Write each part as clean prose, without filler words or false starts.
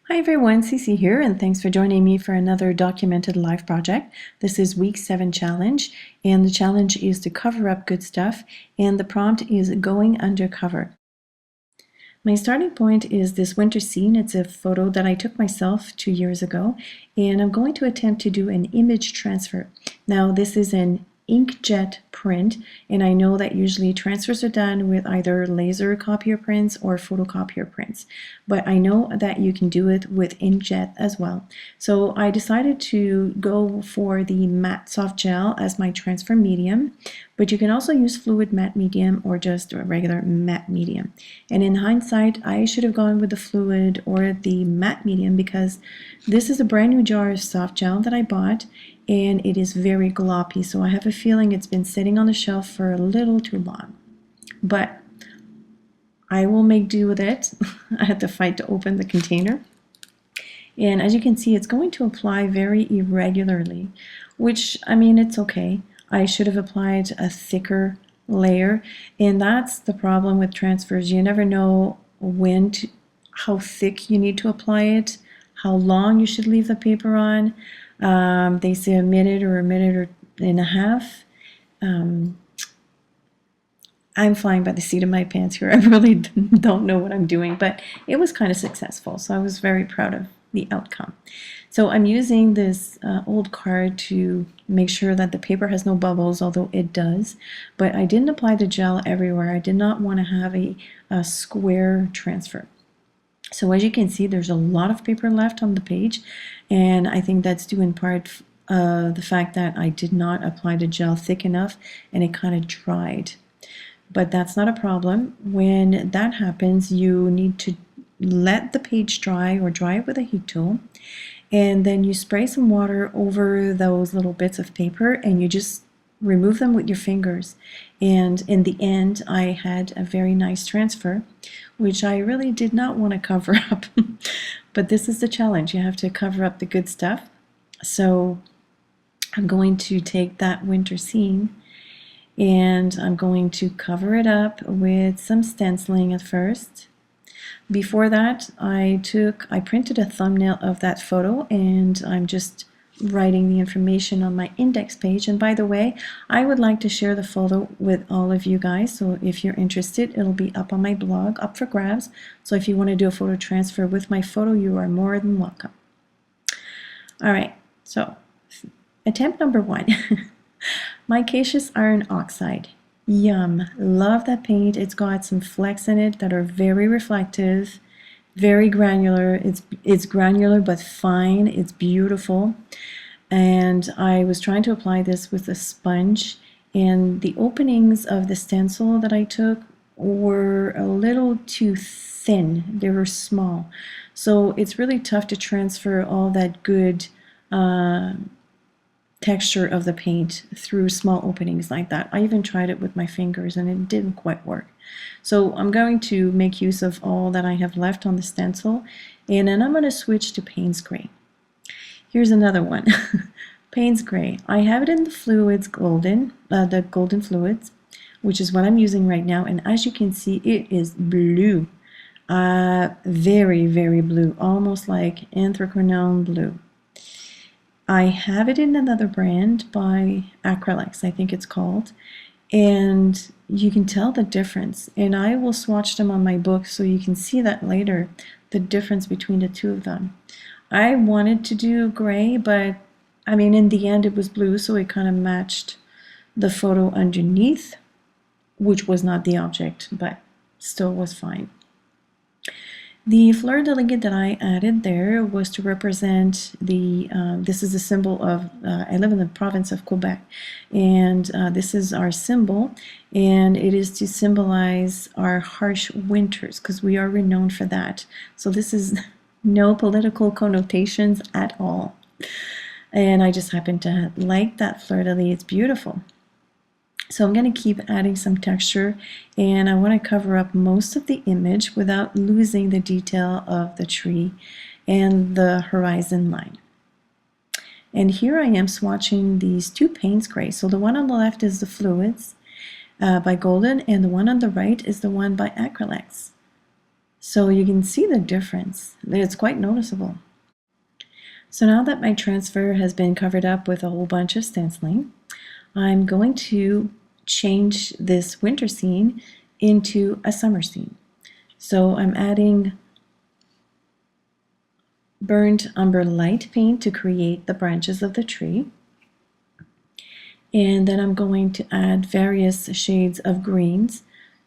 Hi everyone, CeeCee here, and thanks for joining me for another documented live project. This is week 7 challenge, and the challenge is to cover up good stuff, and the prompt is going undercover. My starting point is this winter scene. It's a photo that I took myself 2 years ago, and I'm going to attempt to do an image transfer. Now this is an inkjet print, and I know that usually transfers are done with either laser copier prints or photocopier prints, but I know that you can do it with inkjet as well. So I decided to go for the matte soft gel as my transfer medium, but you can also use fluid matte medium or just a regular matte medium. And in hindsight, I should have gone with the fluid or the matte medium because this is a brand new jar of soft gel that I bought, and it is very gloppy, so I have a feeling it's been sitting on the shelf for a little too long. But I will make do with it. I had to fight to open the container. And as you can see, it's going to apply very irregularly, which, I mean, it's okay. I should have applied a thicker layer, and that's the problem with transfers. You never know how thick you need to apply it, how long you should leave the paper on. They say a minute or and a half. I'm flying by the seat of my pants here. I really don't know what I'm doing, but it was kind of successful, so I was very proud of the outcome. So I'm using this old card to make sure that the paper has no bubbles, although it does, but I didn't apply the gel everywhere. I did not want to have a square transfer. So as you can see, there's a lot of paper left on the page, and I think that's due in part the fact that I did not apply the gel thick enough and it kind of dried. But that's not a problem. When that happens, you need to let the page dry or dry it with a heat tool, and then you spray some water over those little bits of paper and you just remove them with your fingers. And in the end, I had a very nice transfer, which I really did not want to cover up. But this is the challenge. You have to cover up the good stuff. So I'm going to take that winter scene and I'm going to cover it up with some stenciling at first. Before that, I printed a thumbnail of that photo, and I'm just writing the information on my index page. And by the way, I would like to share the photo with all of you guys, so if you're interested, it'll be up on my blog, up for grabs. So if you want to do a photo transfer with my photo, you are more than welcome. All right, so attempt number 1. Micaceous iron oxide. Yum, love that paint. It's got some flecks in it that are very reflective, very granular. It's granular but fine. It's beautiful. And I was trying to apply this with a sponge, and the openings of the stencil that I took were a little too thin. They were small. So it's really tough to transfer all that good texture of the paint through small openings like that. I even tried it with my fingers and it didn't quite work. So I'm going to make use of all that I have left on the stencil, and then I'm going to switch to Payne's Gray. Here's another one. Payne's Gray. I have it in the fluids golden, the golden fluids, which is what I'm using right now, and as you can see, it is blue. Very, very blue, almost like anthracnone blue. I have it in another brand by Acrylex, I think it's called, and you can tell the difference. And I will swatch them on my book so you can see that later, the difference between the two of them. I wanted to do gray, but I mean, in the end it was blue, so it kind of matched the photo underneath, which was not the object, but still was fine. The fleur de lis that I added there was to represent the, this is a symbol of, I live in the province of Quebec, and this is our symbol, and it is to symbolize our harsh winters, because we are renowned for that. So this is no political connotations at all. And I just happen to like that fleur de lis. It's beautiful. So I'm going to keep adding some texture, and I want to cover up most of the image without losing the detail of the tree and the horizon line. And here I am swatching these two Payne's Gray. So the one on the left is the Fluids by Golden, and the one on the right is the one by Acrylex. So you can see the difference. It's quite noticeable. So now that my transfer has been covered up with a whole bunch of stenciling, I'm going to change this winter scene into a summer scene. So I'm adding burnt umber light paint to create the branches of the tree. And then I'm going to add various shades of greens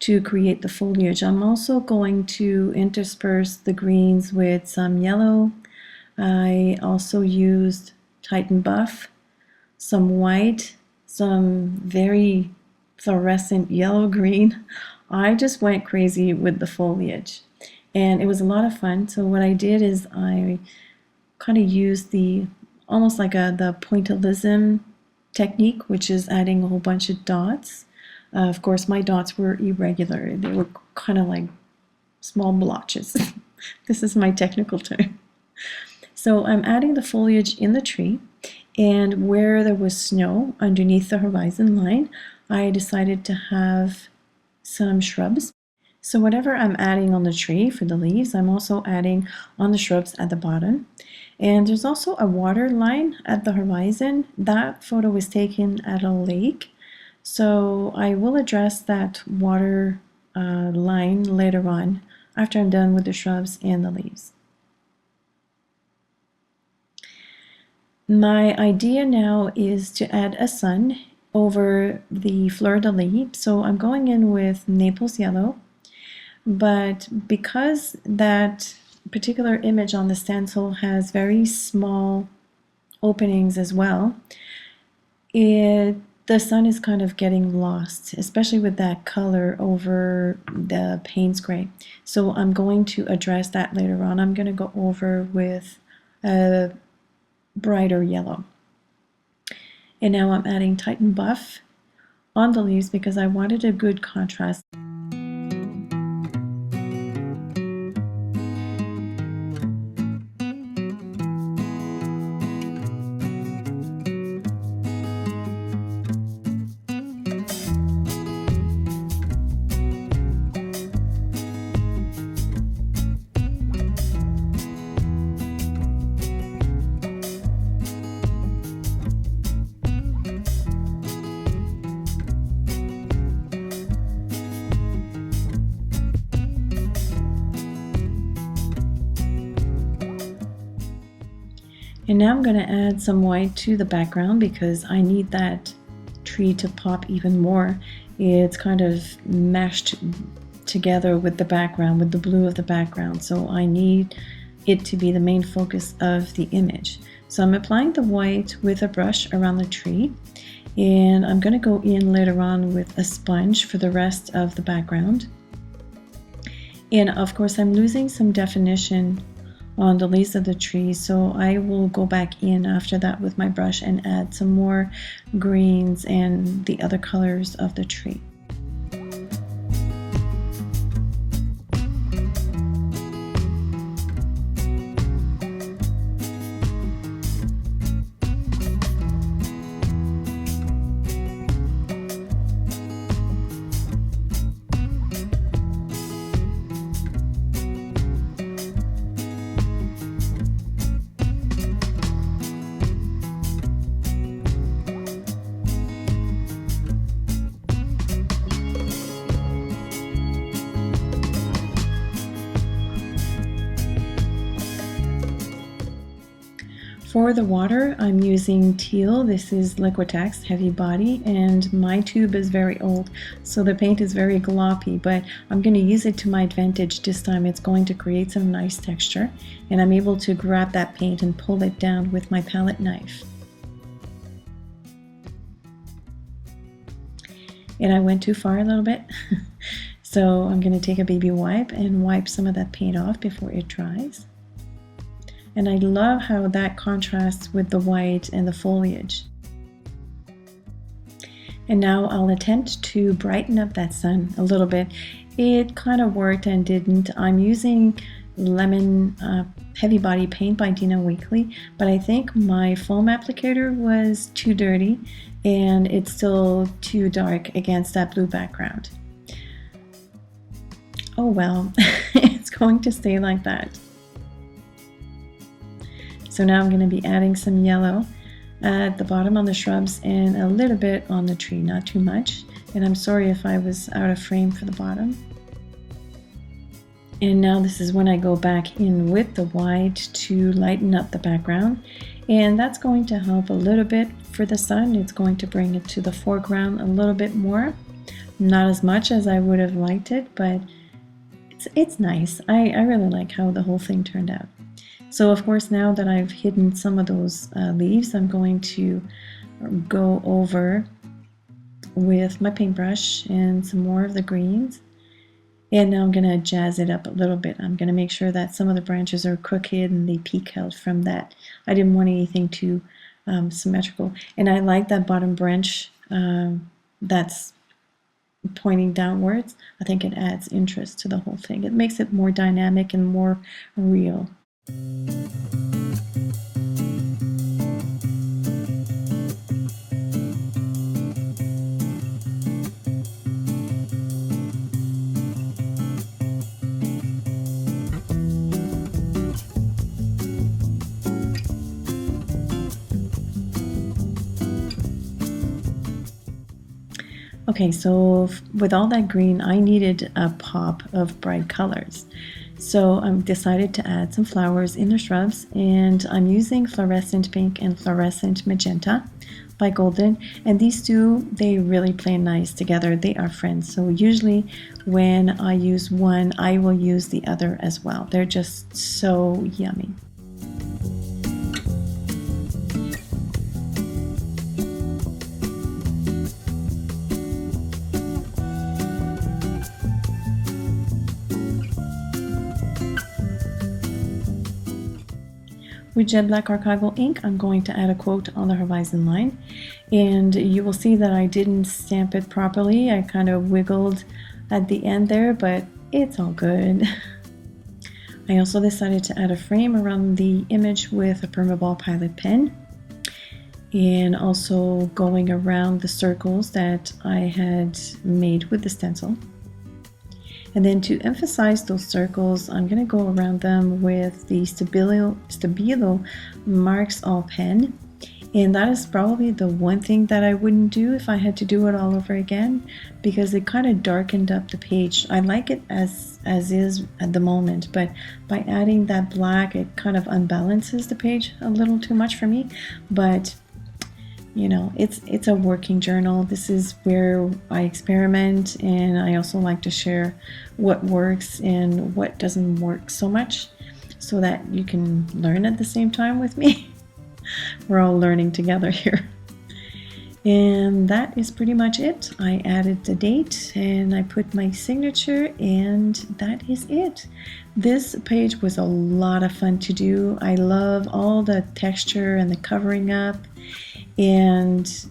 to create the foliage. I'm also going to intersperse the greens with some yellow. I also used Titan Buff, some white, some very fluorescent yellow-green. I just went crazy with the foliage, and it was a lot of fun. So what I did is I kind of used the almost like the pointillism technique, which is adding a whole bunch of dots. Of course, my dots were irregular. They were kind of like small blotches. This is my technical term. So I'm adding the foliage in the tree, and where there was snow underneath the horizon line, I decided to have some shrubs. So whatever I'm adding on the tree for the leaves, I'm also adding on the shrubs at the bottom. And there's also a water line at the horizon. That photo was taken at a lake. So I will address that water line later on after I'm done with the shrubs and the leaves. My idea now is to add a sun over the fleur-de-lis. So I'm going in with Naples yellow, but because that particular image on the stencil has very small openings as well, the sun is kind of getting lost, especially with that color over the Payne's gray. So I'm going to address that later on. I'm going to go over with a brighter yellow. And now I'm adding Titan Buff on the leaves because I wanted a good contrast. And now I'm going to add some white to the background because I need that tree to pop even more. It's kind of mashed together with the background, with the blue of the background. So I need it to be the main focus of the image. So I'm applying the white with a brush around the tree. And I'm going to go in later on with a sponge for the rest of the background. And of course I'm losing some definition on the leaves of the tree, so I will go back in after that with my brush and add some more greens and the other colors of the tree. For the water, I'm using teal. This is Liquitex Heavy Body, and my tube is very old, so the paint is very gloppy, but I'm going to use it to my advantage this time. It's going to create some nice texture, and I'm able to grab that paint and pull it down with my palette knife. And I went too far a little bit, so I'm going to take a baby wipe and wipe some of that paint off before it dries. And I love how that contrasts with the white and the foliage. And now I'll attempt to brighten up that sun a little bit. It kind of worked and didn't. I'm using Lemon Heavy Body Paint by Dina Wakley, but I think my foam applicator was too dirty and it's still too dark against that blue background. Oh well, it's going to stay like that. So now I'm going to be adding some yellow at the bottom on the shrubs and a little bit on the tree, not too much. And I'm sorry if I was out of frame for the bottom. And now this is when I go back in with the white to lighten up the background. And that's going to help a little bit for the sun. It's going to bring it to the foreground a little bit more. Not as much as I would have liked it, but it's nice. I really like how the whole thing turned out. So of course, now that I've hidden some of those leaves, I'm going to go over with my paintbrush and some more of the greens. And now I'm going to jazz it up a little bit. I'm going to make sure that some of the branches are crooked and they peek out from that. I didn't want anything too symmetrical. And I like that bottom branch that's pointing downwards. I think it adds interest to the whole thing. It makes it more dynamic and more real. Okay, so with all that green, I needed a pop of bright colors. So I decided to add some flowers in the shrubs, and I'm using fluorescent pink and fluorescent magenta by Golden. And these two, they really play nice together. They are friends. So usually when I use one, I will use the other as well. They're just so yummy. With Jet Black Archival ink, I'm going to add a quote on the horizon line, and you will see that I didn't stamp it properly. I kind of wiggled at the end there, but it's all good. I also decided to add a frame around the image with a Permaball Pilot pen, and also going around the circles that I had made with the stencil. And then to emphasize those circles, I'm going to go around them with the Stabilo Marks All pen. And that is probably the one thing that I wouldn't do if I had to do it all over again, because it kind of darkened up the page. I like it as is at the moment, but by adding that black, it kind of unbalances the page a little too much for me. But you know, it's a working journal. This is where I experiment, and I also like to share what works and what doesn't work so much, so that you can learn at the same time with me. We're all learning together here. And that is pretty much it. I added the date and I put my signature, and that is it. This page was a lot of fun to do. I love all the texture and the covering up. And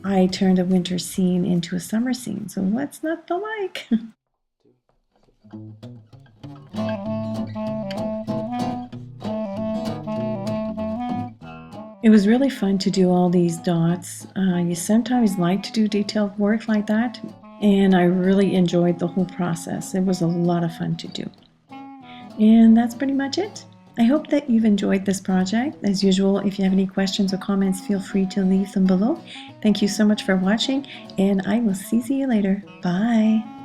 I turned a winter scene into a summer scene, so what's not to like? It was really fun to do all these dots. You sometimes like to do detailed work like that, and I really enjoyed the whole process. It was a lot of fun to do. And that's pretty much it. I hope that you've enjoyed this project. As usual, if you have any questions or comments, feel free to leave them below. Thank you so much for watching, and I will see you later. Bye!